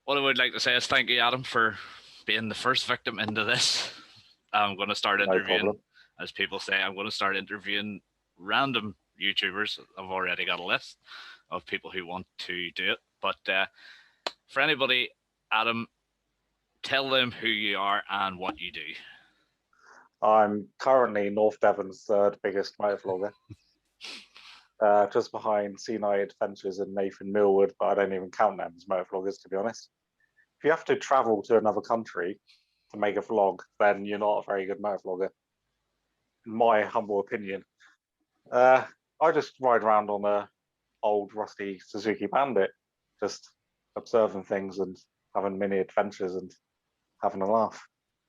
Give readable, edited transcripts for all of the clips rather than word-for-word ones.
What I would like to say is thank you, Adam, for being the first victim into this. I'm going to start No interviewing, problem. as people say, I'm going to start interviewing random YouTubers. I've already got a list of people who want to do it. But for anybody, Adam, tell them who you are and what you do. I'm currently North Devon's third biggest motovlogger, just behind C9 Adventures and Nathan Millwood, but I don't even count them as motovloggers, to be honest. If you have to travel to another country to make a vlog, then you're not a very good motovlogger, in my humble opinion. I just ride around on a old rusty Suzuki Bandit, just observing things and having mini adventures and having a laugh.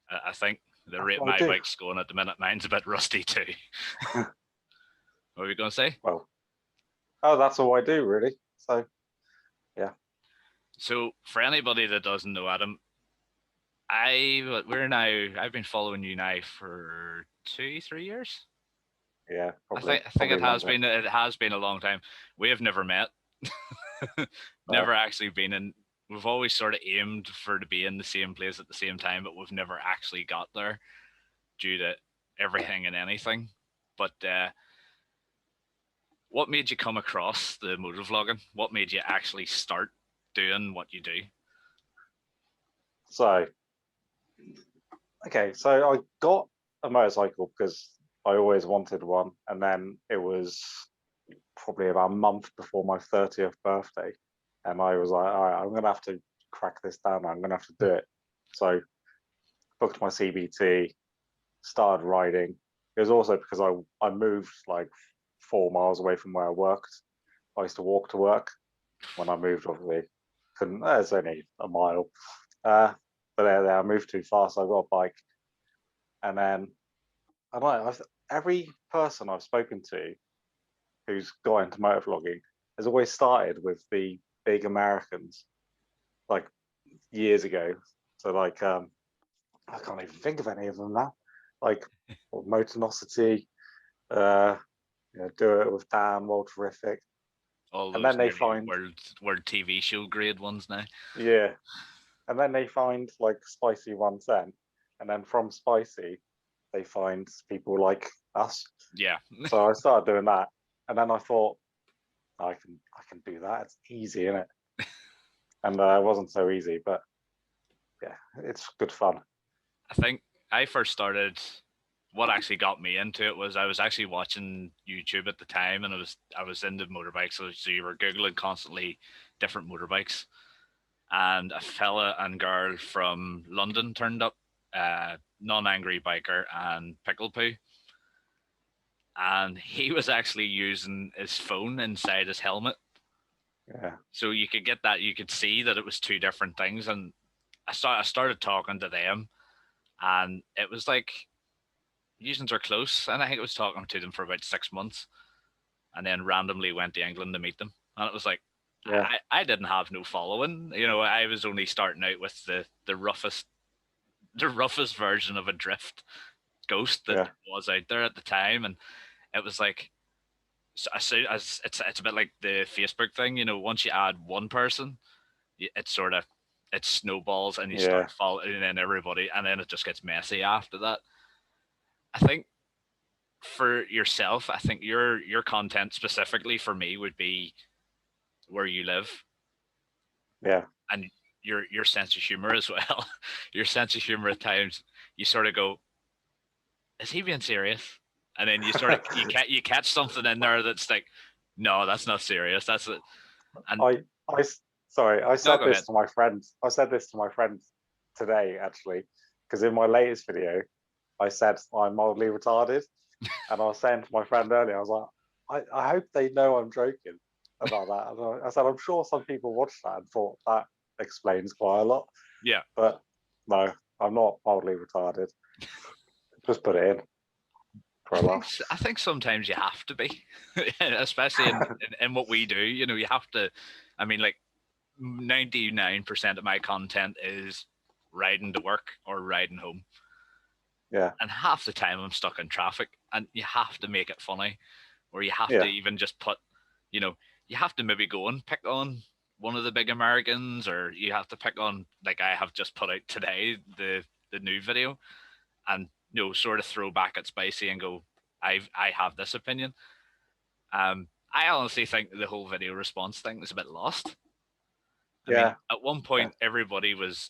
I think the That's rate what I my do. bike's going at the minute, mine's a bit rusty too. What were you going to say? Well, oh, that's all I do, really. So, yeah. So for anybody that doesn't know Adam, I've been following you now for 2-3 years. Yeah, I probably, think probably longer. it has been a long time. We have never met, No, never actually been in. We've always sort of aimed for to be in the same place at the same time, but we've never actually got there due to everything and anything. But what made you come across the motovlogging? What made you actually start doing what you do? so okay, so I got a motorcycle because I always wanted one, and then it was probably about a month before my 30th birthday, and I was like, all right, I'm gonna have to crack this down. I'm gonna have to do it. So booked my CBT, started riding. It was also because I moved like 4 miles away from where I worked. I used to walk to work. When I moved, obviously, couldn't. It's only a mile. Uh, but there, I moved too fast. So I got a bike, and then I don't know. Every person I've spoken to who's got into motovlogging has always started with the big Americans, like years ago. So like, I can't even think of any of them now. Like Motonicity, uh, Do It with Dan, World Terrific, All and those then they nearly find, world TV show grade ones now. yeah, and then they find like Spicy 110, and then from Spicy they find people like us. Yeah. So I started doing that, and then I thought I can do that. It's easy, isn't it? And it wasn't so easy, but yeah, it's good fun. I think I first started. What actually got me into it was I was actually watching YouTube at the time, and I was into motorbikes. So you were googling constantly different motorbikes, and a fella and girl from London turned up, non-angry biker and pickle poo, and he was actually using his phone inside his helmet. Yeah, So you could get that, you could see that it was two different things, and I started talking to them, and it was like usings are close, and I think I was talking to them for about 6 months, and then randomly went to England to meet them, and it was like yeah, I didn't have no following. I was only starting out with the roughest version of a drift ghost that yeah, was out there at the time, and it was like as it's a bit like the Facebook thing. Once you add one person, it's sort of it snowballs and you yeah, start following in everybody, and then it just gets messy after that. I think for yourself, I think your content specifically for me would be where you live yeah. and your sense of humor as well. Your sense of humor at times you sort of go, is he being serious? And then you catch something in there that's like, no, that's not serious. That's it. And I, sorry, I no, said go this ahead. to my friends. I said this to my friends today, actually, because in my latest video, I said I'm mildly retarded, and I was saying to my friend earlier, I was like, I hope they know I'm joking about that. And I said, I'm sure some people watched that and thought that explains quite a lot, Yeah. but no, I'm not mildly retarded. Just put it in for a laugh. I think sometimes you have to be, especially in what we do. You have to. I mean, like 99% of my content is riding to work or riding home, Yeah, and half the time I'm stuck in traffic, and you have to make it funny, or you have to yeah, even just put, you have to maybe go and pick on one of the big Americans, or you have to pick on, like I have just put out today, the new video, and sort of throw back at Spicy and go, I have this opinion. I honestly think the whole video response thing is a bit lost. I mean, at one point, everybody was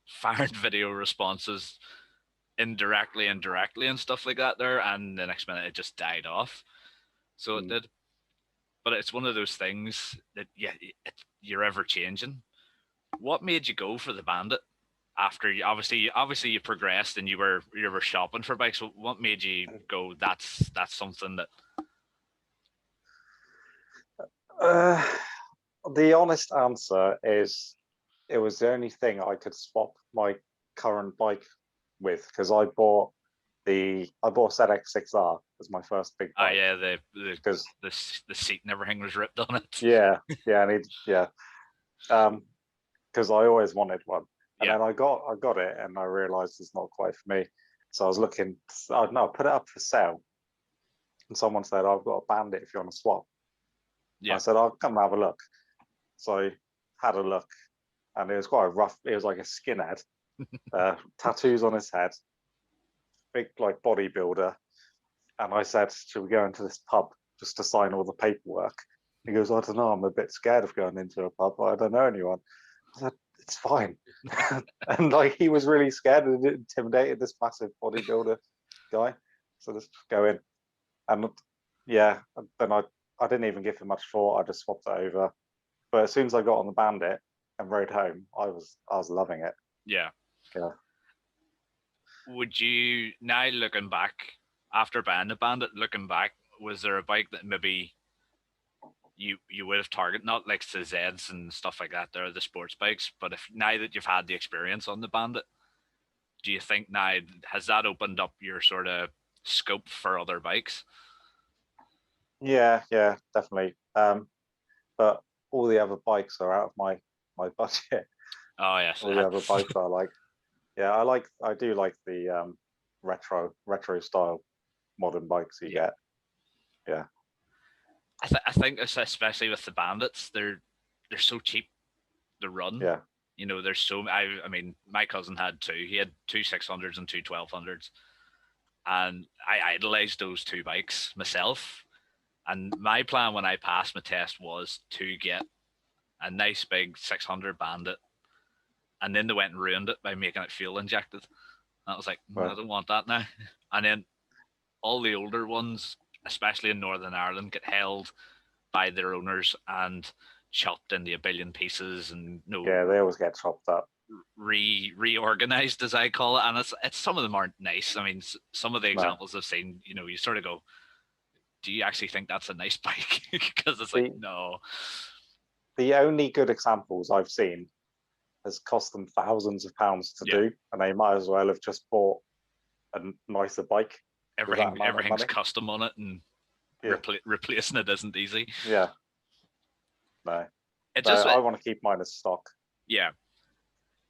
firing video responses indirectly and directly and stuff like that there, and the next minute it just died off. So it did. But it's one of those things that, you're ever changing. What made you go for the Bandit? After you obviously you progressed and you were shopping for bikes. So what made you go, that's something that... The honest answer is it was the only thing I could swap my current bike with, because I bought a ZX6R as my first big bike. Oh yeah, because the seat and everything was ripped on it. Yeah, because I always wanted one, and then I got it, and I realised it's not quite for me. So I was looking. I put it up for sale, and someone said, "I've got a Bandit if you want to swap." Yeah. I said, "I'll come and have a look." So I had a look, and it was quite rough. It was like a skinhead, tattoos on his head, big like bodybuilder. And I said, "Should we go into this pub just to sign all the paperwork?" He goes, "I don't know. I'm a bit scared of going into a pub. I don't know anyone." I said, "It's fine." And like he was really scared and intimidated, this massive bodybuilder guy. So let's go in, and then I didn't even give him much thought. I just swapped it over. But as soon as I got on the Bandit and rode home, I was loving it. Yeah. Yeah. Would you, now looking back, after buying the Bandit, looking back, was there a bike that maybe you would have targeted, not like the Zeds and stuff like that, they're the sports bikes, but if now that you've had the experience on the Bandit, do you think now, has that opened up your sort of scope for other bikes? Yeah, definitely. But all the other bikes are out of my budget. Oh yes. All the other bikes I like. Yeah, I do like the retro style modern bikes you get. Yeah. I think especially with the Bandits, they're so cheap to run. Yeah. There's so, I mean, my cousin had two. He had two 600s and two 1200s, and I idolized those two bikes myself. And my plan when I passed my test was to get a nice big 600 Bandit, and then they went and ruined it by making it fuel injected. And I was like, I don't want that now. And then all the older ones, especially in Northern Ireland, get held by their owners and chopped into a billion pieces, and they always get chopped up, reorganized, as I call it. And it's some of them aren't nice. I mean, some of the examples I've seen, you sort of go, do you actually think that's a nice bike? Because it's like, no. The only good examples I've seen has cost them thousands of pounds to do, and they might as well have just bought a nicer bike. Everything's custom on it, and replacing it isn't easy. Yeah. No. I want to keep mine as stock. Yeah.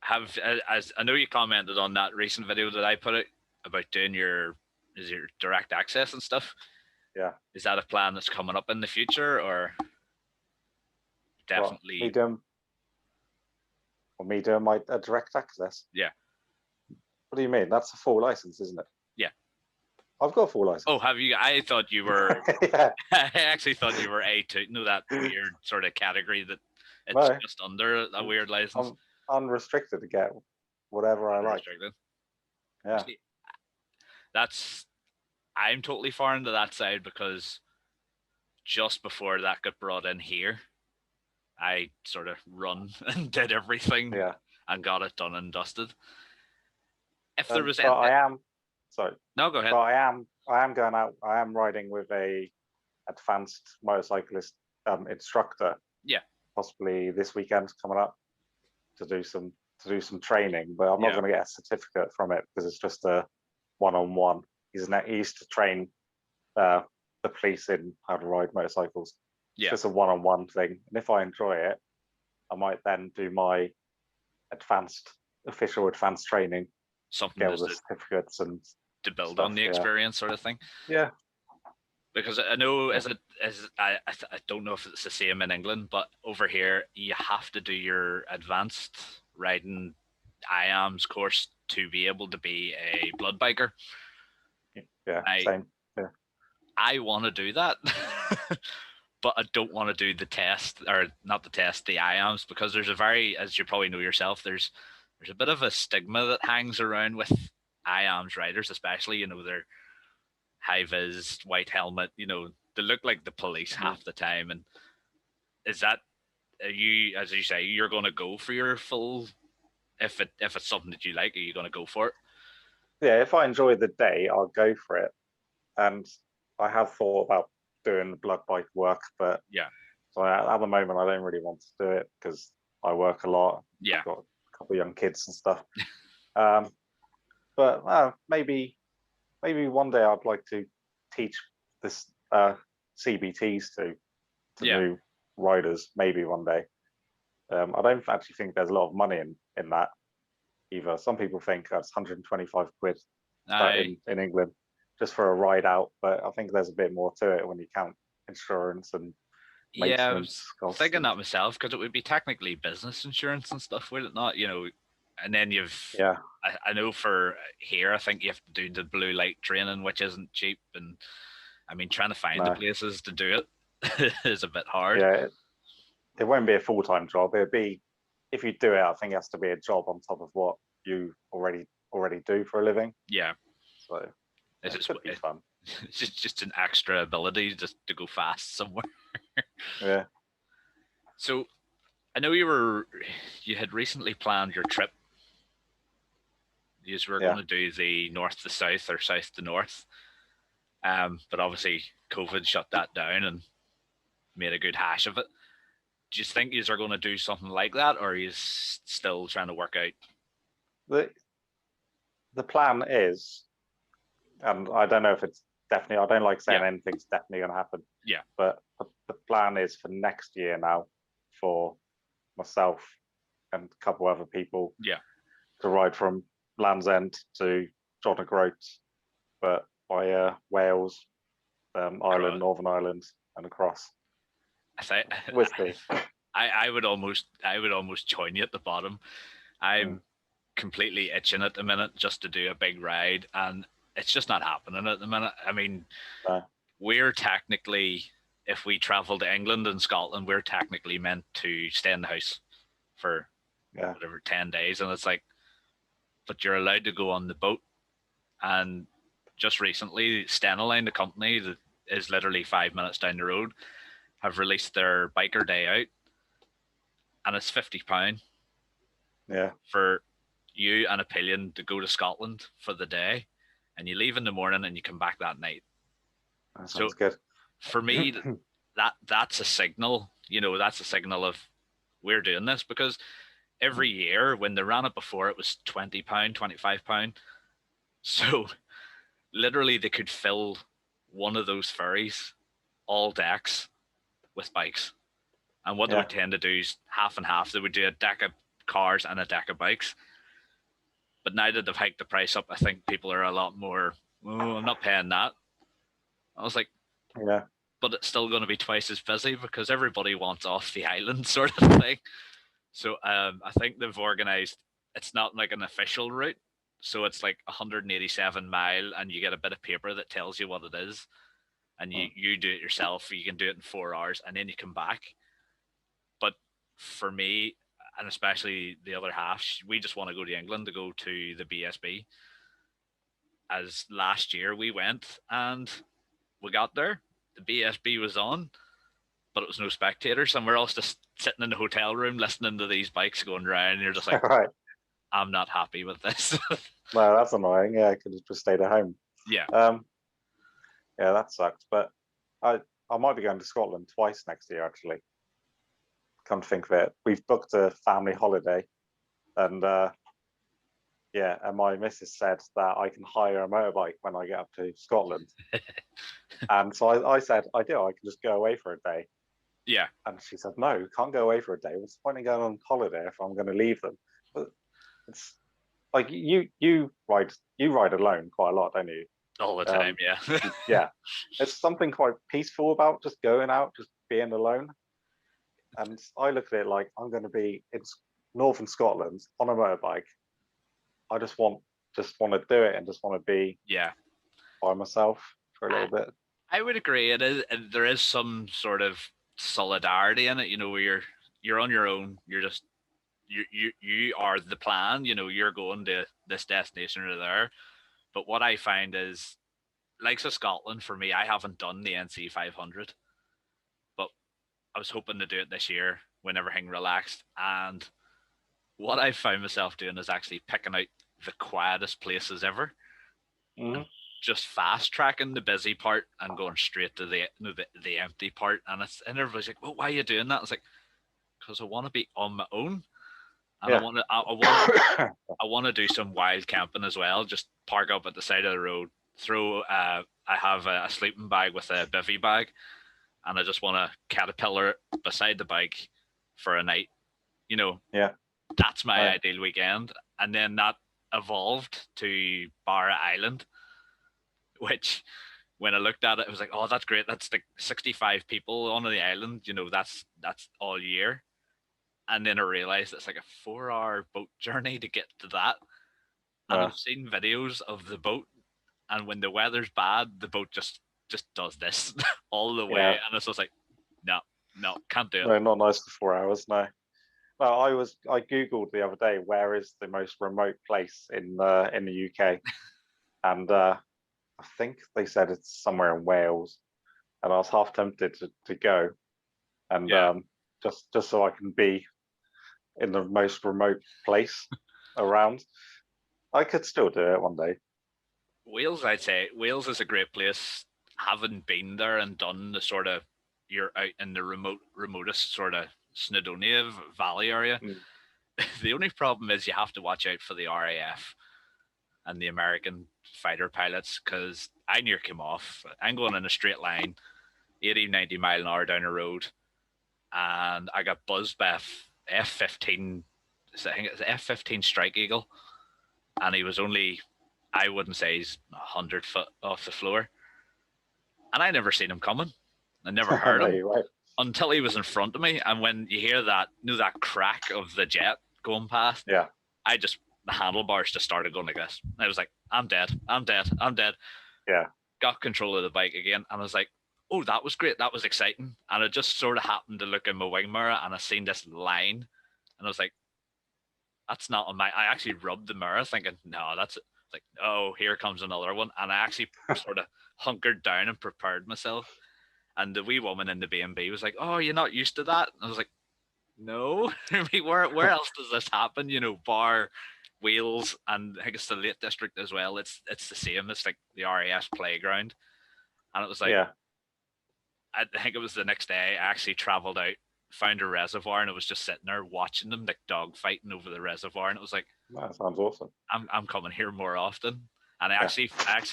As I know you commented on that recent video that I put out about doing your direct access and stuff. Yeah. Is that a plan that's coming up in the future, or definitely me doing my direct access? Yeah. What do you mean? That's a full license, isn't it? Yeah. I've got a full license. Oh, have you? I thought you were. Yeah. I actually thought you were A2. That weird sort of category that it's just under a weird license. I'm unrestricted to get whatever I like. Yeah. I'm totally foreign to that side, because just before that got brought in here, I sort of run and did everything and got it done and dusted. If there was sorry. No, go ahead. But I am going out. I am riding with a advanced motorcyclist instructor. Yeah. Possibly this weekend coming up to do some training, but I'm not going to get a certificate from it because it's just a one-on-one. He used to train the police in how to ride motorcycles. Yeah. It's just a one-on-one thing, and if I enjoy it, I might then do my official advanced training. Something get all the certificates and to build stuff, on the experience, sort of thing. Yeah. Because I know, Yeah. I don't know if it's the same in England, but over here you have to do your advanced riding IAMS course to be able to be a blood biker. Yeah, I same. Yeah. I want to do that, but I don't want to do the test, or not the test, the IAMS, because there's a very, as you probably know yourself, there's a bit of a stigma that hangs around with IAMS riders, especially, you know, they're high vis, white helmet, you know, they look like the police Mhm. half the time. And is that, are you, as you say, you're going to go for your full, if it's something that you like, are you going to go for it? Yeah, if I enjoy the day, I'll go for it. And I have thought about doing the blood bike work, but Yeah, so at the moment I don't really want to do it because I work a lot. yeah, I've got a couple of young kids and stuff. Um, but maybe one day I'd like to teach this CBTs to yeah. new riders. Maybe one day. I don't actually think there's a lot of money in that either. Some people think that's 125 quid I in England just for a ride out, but I think there's a bit more to it when you count insurance and Yeah, I maintenance was costs thinking and that myself because it would be technically business insurance and stuff, would it not? You know, and then yeah, I know for here, I think you have to do the blue light training, which isn't cheap. And I mean, trying to find the no, places to do it is a bit hard. yeah, it won't be a full-time job. It'll be if you do it, I think it has to be a job on top of what you already do for a living. Yeah, So it's it just, could be fun. it's just an extra ability just to go fast somewhere. Yeah, So I know you had recently planned your trip. You were going yeah. to do the north to south or south to north. But obviously COVID shut that down and made a good hash of it. Do you think you are going to do something like that, or are you still trying to work out? The the plan is, and I don't know if it's definitely. I don't like saying Yeah, anything's definitely going to happen, yeah, but the plan is for next year now for myself and a couple other people yeah. to ride from Land's End to John O'Groat, but by Wales, Ireland, Northern Ireland, and across. I think We'll see. I would almost join you at the bottom. I'm Mm, completely itching at the minute just to do a big ride, and it's just not happening at the minute. I mean, no, we're technically, if we travel to England and Scotland, we're technically meant to stay in the house for yeah, whatever 10 days, and it's like, but you're allowed to go on the boat. And just recently, Stena the company that is literally 5 minutes down the road, have released their biker day out, and it's £50 yeah. for you and a pillion to go to Scotland for the day, and you leave in the morning and you come back that night. That So sounds good. for me, that's a signal. You know, that's a signal of we're doing this because every year when they ran it before, it was £20, £25. So literally, they could fill one of those ferries, all decks, with bikes. And what they Yeah, would tend to do is half and half. They would do a deck of cars and a deck of bikes. But now that they've hiked the price up, I think people are a lot more, oh, I'm not paying that. I was like, yeah, but it's still going to be twice as busy because everybody wants off the island, sort of thing. So I think they've organised, it's not like an official route. So it's like 187 mile, and you get a bit of paper that tells you what it is. And mm, you do it yourself. You can do it in 4 hours, and then you come back. But for me, and especially the other half, we just want to go to England to go to the BSB. As last year we went and we got there, the BSB was on, but it was no spectators, and we're all just sitting in the hotel room listening to these bikes going around. And you're just like, right. I'm not happy with this. No, that's annoying. Yeah, I could have just stayed at home. Yeah, Um, yeah, that sucks. But I might be going to Scotland twice next year. Actually, come to think of it, we've booked a family holiday, and yeah, and my missus said that I can hire a motorbike when I get up to Scotland. And so I said, I do, I can just go away for a day. yeah, And she said, no, can't go away for a day. What's the point of going on holiday if I'm going to leave them? But it's like you ride alone quite a lot, don't you? all the time. Yeah. Yeah, there's something quite peaceful about just going out, just being alone. And I look at it like I'm going to be in northern Scotland on a motorbike. I just want to do it and just want to be Yeah. by myself for a little bit. I would agree. It is. There is some sort of solidarity in it. Where you're on your own. You're just you are the plan. You're going to this destination or there. But what I find is, like, so Scotland for me, I haven't done the NC 500, but I was hoping to do it this year when everything relaxed. And what I found myself doing is actually picking out the quietest places ever, and just fast tracking the busy part and going straight to the empty part. And everybody's like, "Well, why are you doing that?" It's like, because I want to be on my own, and I want to do some wild camping as well. Just park up at the side of the road, throw. I have a sleeping bag with a bivy bag, and I just want to caterpillar beside the bike for a night. Yeah. That's my ideal weekend. And then that evolved to Barra Island, which when I looked at it, it was like, oh, that's great. That's like 65 people on the island. That's all year. And then I realized it's like a 4-hour boat journey to get to that. And I've seen videos of the boat, and when the weather's bad, the boat just does this all the way. And it's just like, no, can't do it. No, not nice for 4 hours. No. No, I googled the other day where is the most remote place in the UK, and I think they said it's somewhere in Wales, and I was half tempted to go, and just so I can be in the most remote place around. I could still do it one day. Wales, I'd say Wales is a great place. Having been there and done the sort of, you're out in the remotest sort of Snowdonia Valley area. The only problem is you have to watch out for the RAF and the American fighter pilots, because I near came off. I'm going in a straight line, 80, 90 mile an hour down a road, and I got buzzed by a F-15. I think it's F-15 Strike Eagle, and he was only, I wouldn't say he's 100 foot off the floor, and I never seen him coming. I never heard him until he was in front of me. And when you hear that, that crack of the jet going past, the handlebars just started going like this. I was like, I'm dead. Yeah. Got control of the bike again, and I was like, oh, that was great. That was exciting. And I just sort of happened to look in my wing mirror, and I seen this line, and I was like, that's not on my. I actually rubbed the mirror, thinking, no, that's it. Like, oh, here comes another one. And I actually sort of hunkered down and prepared myself. And the wee woman in the B&B was like, oh, you're not used to that? And I was like, no. I mean, where else does this happen? Bar Wales, and I think it's the Lake District as well. It's the same. It's like the RAF playground. And it was like, I think it was the next day, I actually travelled out, found a reservoir, and it was just sitting there watching them like dog fighting over the reservoir. And it was like, that sounds awesome. I'm coming here more often. And I actually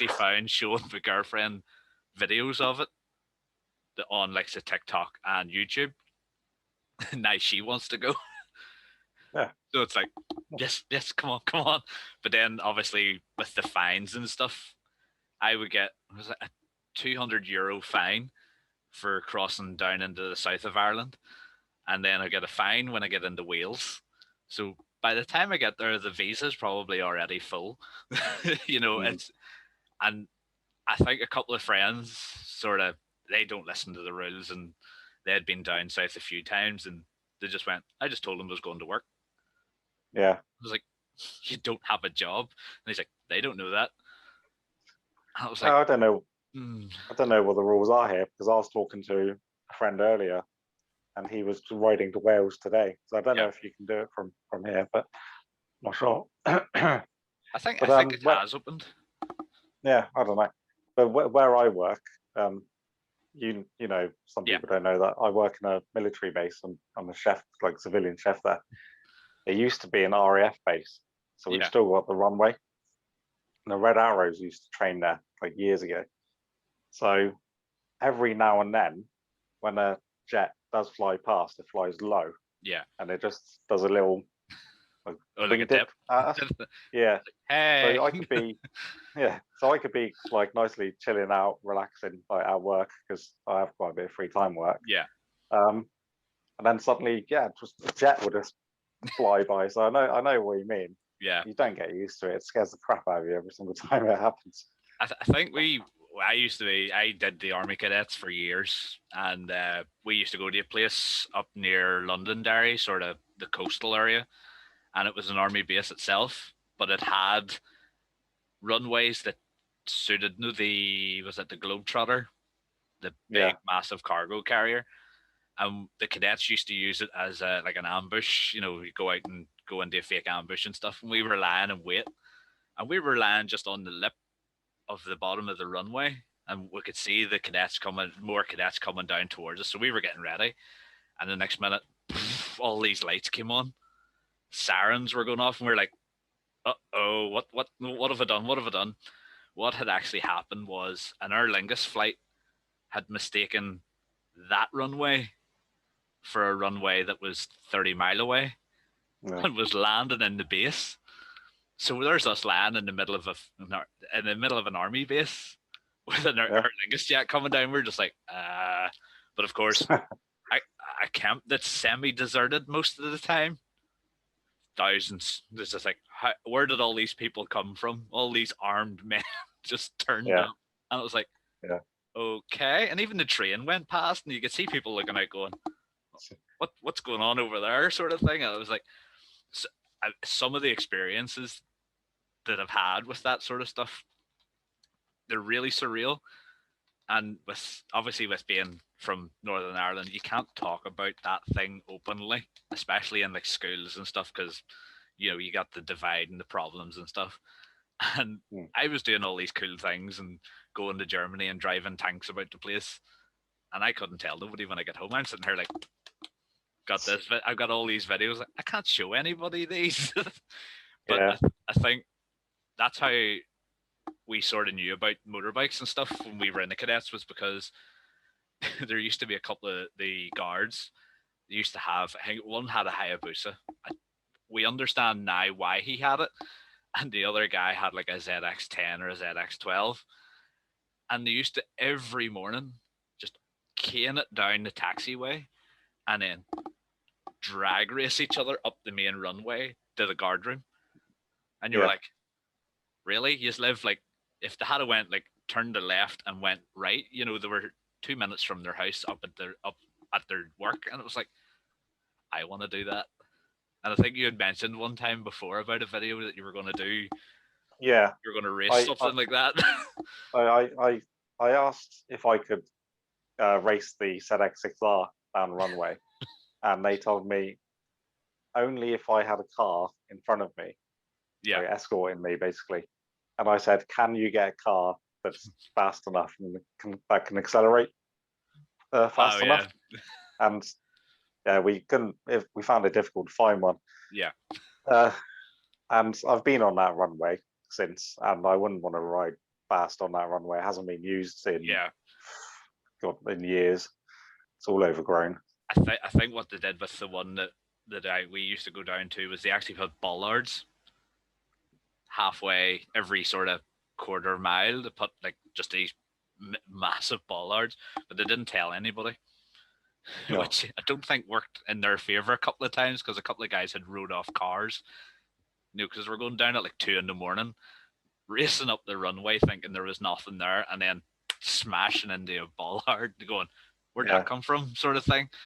found, showing my girlfriend videos of it on like the TikTok and YouTube. Now she wants to go. Yeah. So it's like, yes, come on. But then obviously with the fines and stuff, I would get, was it a €200 fine for crossing down into the south of Ireland, and then I get a fine when I get into Wales. So by the time I get there, the visa's probably already full. It's, and I think a couple of friends sort of, they don't listen to the rules, and they had been down south a few times, and they just went, I just told them I was going to work. Yeah. I was like, you don't have a job? And he's like, they don't know that. I was like, I don't know. I don't know what the rules are here, because I was talking to a friend earlier, and he was riding to Wales today. So I don't know if you can do it from here, but I'm not sure. I think it has opened. Yeah, I don't know. But where I work, you know, some people don't know that I work in a military base. I'm a chef, like civilian chef there. It used to be an RAF base, so we've still got the runway. And the Red Arrows used to train there like years ago. So every now and then, when a jet does fly past, it flies low. Yeah. And it just does a little like Oh, like a wingdip dip. at us. Yeah. Hey. So I could be, yeah. So I could be like nicely chilling out, relaxing, like at work because I have quite a bit of free time work. Yeah. Um, and then suddenly, yeah, just a jet would just fly by. So I know what you mean. Yeah. You don't get used to it. It scares the crap out of you every single time it happens. I think I did the Army Cadets for years, and we used to go to a place up near Londonderry, sort of the coastal area, and it was an army base itself, but it had runways that suited the Globetrotter, the big Yeah. massive cargo carrier, and the cadets used to use it as like an ambush. You go out and go into a fake ambush and stuff, and we were lying in wait, and we were lying just on the lip of the bottom of the runway, and we could see more cadets coming down towards us. So we were getting ready, and the next minute, all these lights came on, sirens were going off, and we were like, "Uh oh, what have I done? What have I done?" What had actually happened was an Aer Lingus flight had mistaken that runway for a runway that was 30 mile away, Yeah. and was landing in the base. So there's us lying in the middle of an army base with an Aer Lingus jet coming down. We're just like, but of course, I camp that's semi-deserted most of the time. Thousands. There's just like, where did all these people come from? All these armed men just turned up, and I was like, okay. And even the train went past, and you could see people looking out, going, what's going on over there, sort of thing. And I was like, some of the experiences that I've had with that sort of stuff, they're really surreal. And with being from Northern Ireland, you can't talk about that thing openly, especially in like schools and stuff, because you got the divide and the problems and stuff. And I was doing all these cool things and going to Germany and driving tanks about the place, and I couldn't tell nobody when I get home. I'm sitting here like, I've got all these videos. I can't show anybody these. But I think that's how we sort of knew about motorbikes and stuff when we were in the cadets, was because there used to be a couple of the guards. They used to have, I think one had a Hayabusa. We understand now why he had it, and the other guy had like a ZX10 or a ZX12. And they used to every morning just cane it down the taxiway and then drag race each other up the main runway to the guard room. And you were like, really? You just live like, if they had went like turned to left and went right, they were 2 minutes from their house up at their work, and it was like, I want to do that. And I think you had mentioned one time before about a video that you were going to do. Yeah, you're going to race something like that. I asked if I could race the ZX6R down runway, and they told me only if I had a car in front of me, like escorting me basically. And I said, "Can you get a car that's fast enough and that can accelerate fast enough?" And we couldn't. We found it difficult to find one. Yeah. And I've been on that runway since, and I wouldn't want to ride fast on that runway. It hasn't been used in in years. It's all overgrown. I think what they did with the one that we used to go down to was they actually put bollards halfway every sort of quarter mile to put like just these massive bollards, but they didn't tell anybody. No. Which I don't think worked in their favor a couple of times, because a couple of guys had rode off cars, because we're going down at like 2 a.m, racing up the runway thinking there was nothing there, and then smashing into a bollard going, where'd that come from, sort of thing.